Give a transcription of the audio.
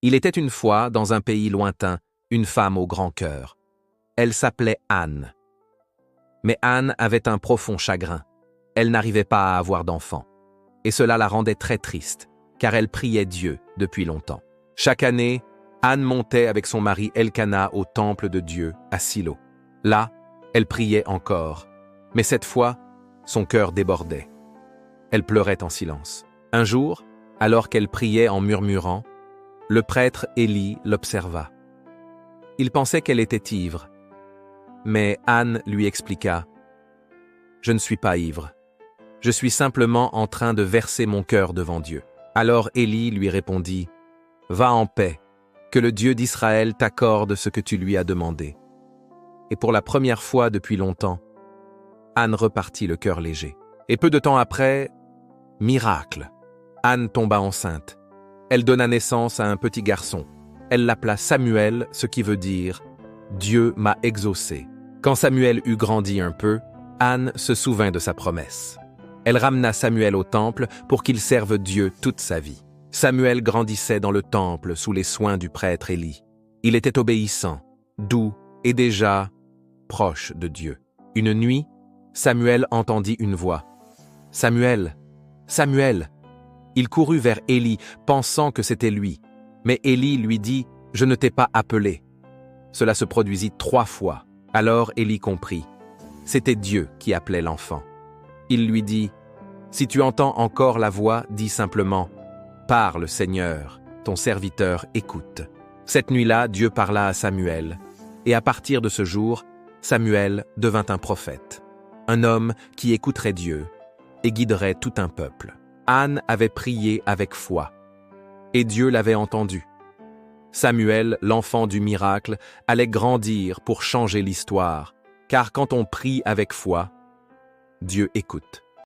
Il était une fois, dans un pays lointain, une femme au grand cœur. Elle s'appelait Anne. Mais Anne avait un profond chagrin. Elle n'arrivait pas à avoir d'enfant. Et cela la rendait très triste, car elle priait Dieu depuis longtemps. Chaque année, Anne montait avec son mari Elkana au temple de Dieu, à Silo. Là, elle priait encore. Mais cette fois, son cœur débordait. Elle pleurait en silence. Un jour, alors qu'elle priait en murmurant, le prêtre Élie l'observa. Il pensait qu'elle était ivre. Mais Anne lui expliqua « Je ne suis pas ivre. Je suis simplement en train de verser mon cœur devant Dieu. » Alors Élie lui répondit « Va en paix, que le Dieu d'Israël t'accorde ce que tu lui as demandé. » Et pour la première fois depuis longtemps, Anne repartit le cœur léger. Et peu de temps après, miracle, Anne tomba enceinte. Elle donna naissance à un petit garçon. Elle l'appela Samuel, ce qui veut dire « Dieu m'a exaucé ». Quand Samuel eut grandi un peu, Anne se souvint de sa promesse. Elle ramena Samuel au temple pour qu'il serve Dieu toute sa vie. Samuel grandissait dans le temple sous les soins du prêtre Élie. Il était obéissant, doux et déjà proche de Dieu. Une nuit, Samuel entendit une voix. « Samuel, Samuel !» Il courut vers Élie, pensant que c'était lui. Mais Élie lui dit « Je ne t'ai pas appelé ». Cela se produisit 3 fois. Alors Élie comprit. C'était Dieu qui appelait l'enfant. Il lui dit « Si tu entends encore la voix, dis simplement « Parle, Seigneur, ton serviteur écoute ». Cette nuit-là, Dieu parla à Samuel. Et à partir de ce jour, Samuel devint un prophète, un homme qui écouterait Dieu et guiderait tout un peuple. Anne avait prié avec foi, et Dieu l'avait entendu. Samuel, l'enfant du miracle, allait grandir pour changer l'histoire, car quand on prie avec foi, Dieu écoute.